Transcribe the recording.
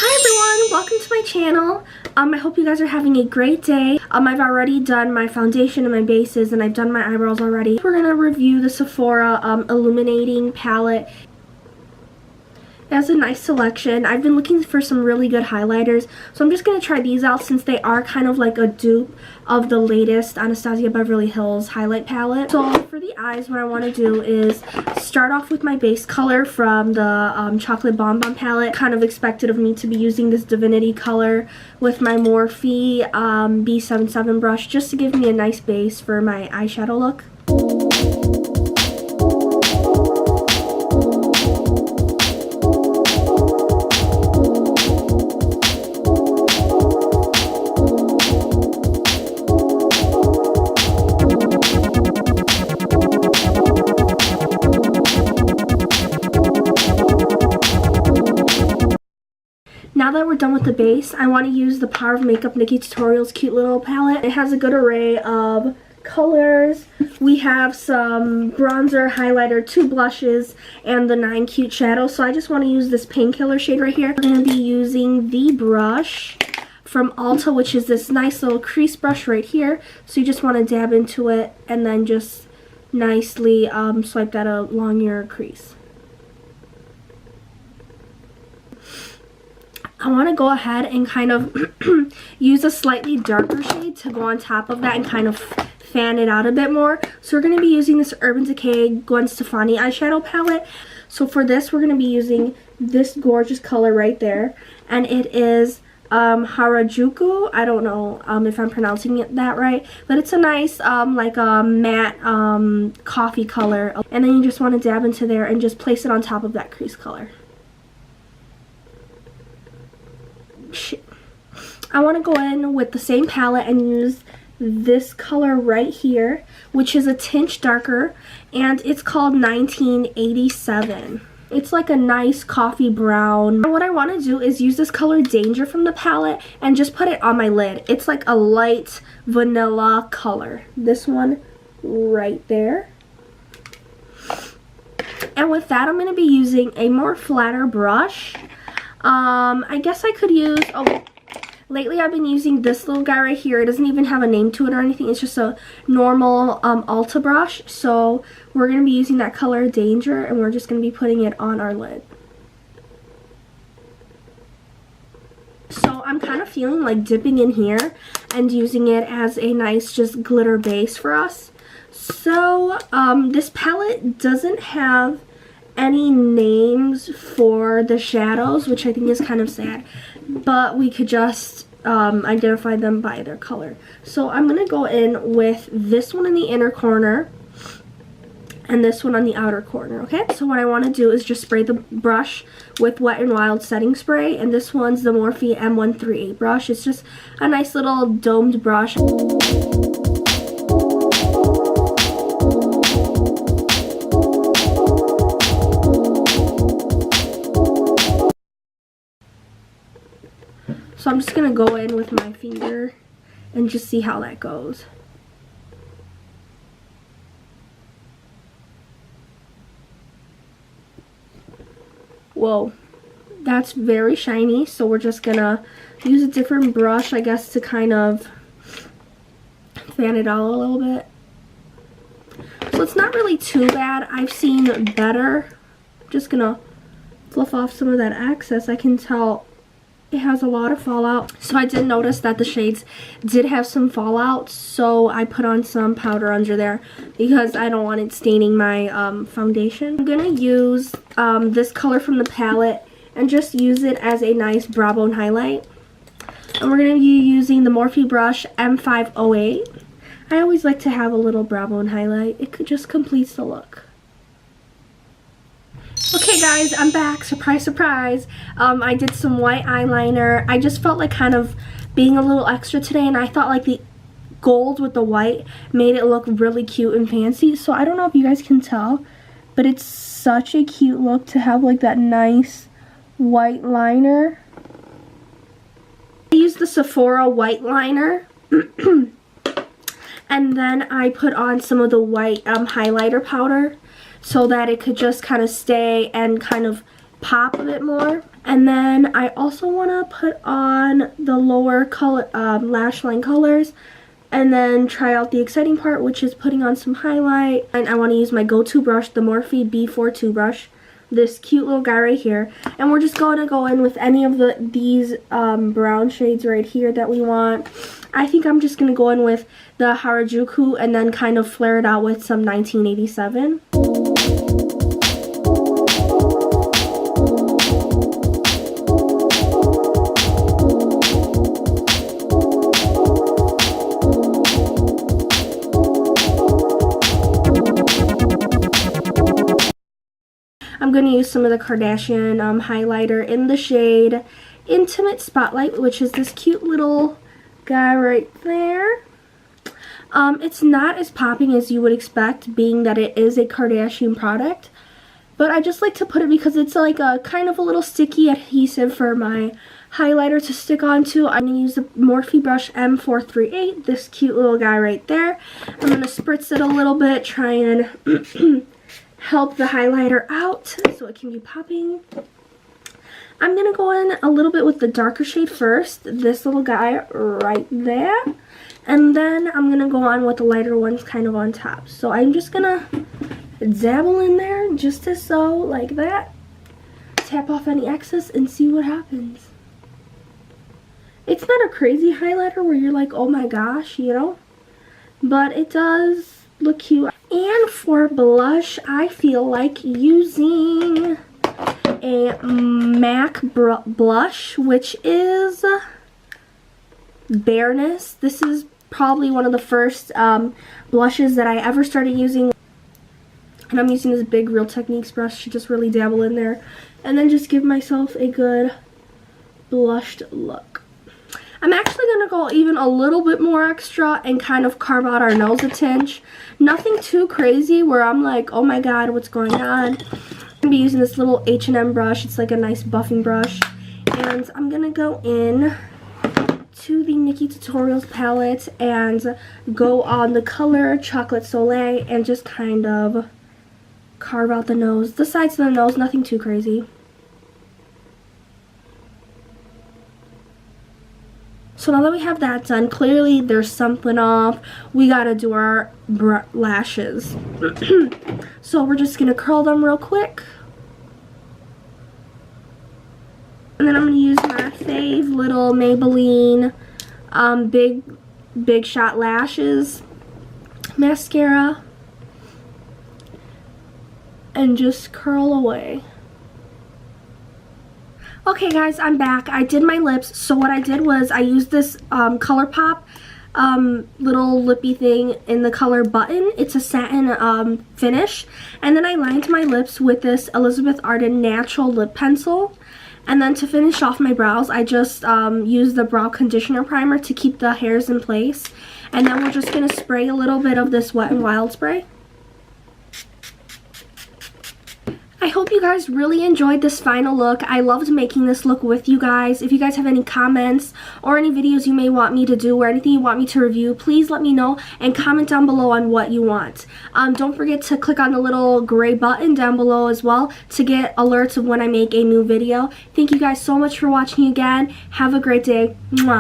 Hi everyone, welcome to my channel. I hope you guys are having a great day. I've already done my foundation and my bases, and I've done my eyebrows already. We're going to review the Sephora Illuminating palette. It has a nice selection. I've been looking for some really good highlighters, so I'm just going to try these out since they are kind of like a dupe of the latest Anastasia Beverly Hills highlight palette. So for the eyes, what I want to do is start off with my base color from the Chocolate Bonbon palette. Kind of expected of me to be using this Divinity color with my Morphe B77 brush just to give me a nice base for my eyeshadow look. Now that we're done with the base, I want to use the Power of Makeup Nikki Tutorials cute little palette. It has a good array of colors. We have some bronzer, highlighter, 2 blushes, and the 9 cute shadows. So I just want to use this Painkiller shade right here. We're going to be using the brush from Ulta, which is this nice little crease brush right here. So you just want to dab into it and then just nicely swipe that along your crease. I want to go ahead and kind of use a slightly darker shade to go on top of that and kind of fan it out a bit more. So we're going to be using this Urban Decay Gwen Stefani eyeshadow palette. So for this, we're going to be using this gorgeous color right there. And it is Harajuku. I don't know if I'm pronouncing that right. But it's a nice like a matte coffee color. And then you just want to dab into there and just place it on top of that crease color. I want to go in with the same palette and use this color right here, which is a tinge darker, and it's called 1987. It's like a nice coffee brown. And what I want to do is use this color Danger from the palette and just put it on my lid. It's like a light vanilla color. This one right there. And with that, I'm going to be using a more flatter brush. I guess I could use, lately I've been using this little guy right here. It doesn't even have a name to it or anything. It's just a normal Ulta brush. So we're going to be using that color Danger, and we're just going to be putting it on our lid. So I'm kind of feeling like dipping in here and using it as a nice just glitter base for us. So this palette doesn't have any names for the shadows, which I think is kind of sad, but we could just identify them by their color. So I'm going to go in with this one in the inner corner and this one on the outer corner, okay? So what I want to do is just spray the brush with Wet n Wild setting spray, and this one's the Morphe M138 brush. It's just a nice little domed brush. So I'm just going to go in with my finger and just see how that goes. Whoa, that's very shiny. So we're just going to use a different brush, I guess, to kind of fan it out a little bit. So it's not really too bad. I've seen better. I'm just going to fluff off some of that excess. I can tell it has a lot of fallout, so I did notice that the shades did have some fallout, so I put on some powder under there because I don't want it staining my foundation. I'm going to use this color from the palette and just use it as a nice brow bone highlight. And we're going to be using the Morphe brush M508. I always like to have a little brow bone highlight. It just completes the look. Okay guys, I'm back. Surprise, surprise. I did some white eyeliner. I just felt like kind of being a little extra today, and I thought like the gold with the white made it look really cute and fancy. So I don't know if you guys can tell, but it's such a cute look to have like that nice white liner. I used the Sephora white liner. And then I put on some of the white highlighter powder so that it could just kind of stay and kind of pop a bit more. And then I also want to put on the lower color lash line colors, and then try out the exciting part, which is putting on some highlight. And I want to use my go-to brush, the Morphe B42 brush, this cute little guy right here. And we're just going to go in with any of these brown shades right here that we want. I think I'm just going to go in with the Harajuku and then kind of flare it out with some 1987. I'm going to use some of the Kardashian highlighter in the shade Intimate Spotlight, which is this cute little guy right there. It's not as popping as you would expect, being that it is a Kardashian product. But I just like to put it because it's like a kind of a little sticky adhesive for my highlighter to stick onto. I'm going to use the Morphe brush M438, this cute little guy right there. I'm going to spritz it a little bit, try and help the highlighter out so it can be popping. I'm going to go in a little bit with the darker shade first, this little guy right there. And then I'm going to go on with the lighter ones kind of on top. So I'm just going to dabble in there just as so, like that. Tap off any excess and see what happens. It's not a crazy highlighter where you're like, oh my gosh, you know. But it does look cute. And for blush, I feel like using a MAC blush, which is Bareness. This is probably one of the first blushes that I ever started using. And I'm using this big Real Techniques brush to just really dabble in there. And then just give myself a good blushed look. I'm actually going to go even a little bit more extra and kind of carve out our nose a tinge. Nothing too crazy where I'm like, oh my god, what's going on? I'm going to be using this little H&M brush. It's like a nice buffing brush. And I'm going to go in to the Nikkie Tutorials palette and go on the color Chocolate Soleil and just kind of carve out the nose. The sides of the nose, nothing too crazy. So now that we have that done, clearly there's something off. We gotta do our lashes. So we're just gonna curl them real quick. And then I'm gonna use my fave little Maybelline Big Shot Lashes mascara. And just curl away. Okay guys, I'm back. I did my lips. So what I did was I used this ColourPop little lippy thing in the color Button. It's a satin finish. And then I lined my lips with this Elizabeth Arden Natural Lip Pencil. And then to finish off my brows, I just used the Brow Conditioner Primer to keep the hairs in place. And then we're just going to spray a little bit of this Wet n Wild spray. I hope you guys really enjoyed this final look. I loved making this look with you guys. If you guys have any comments or any videos you may want me to do or anything you want me to review, please let me know and comment down below on what you want. Don't forget to click on the little gray button down below as well to get alerts of when I make a new video. Thank you guys so much for watching again. Have a great day. Mwah.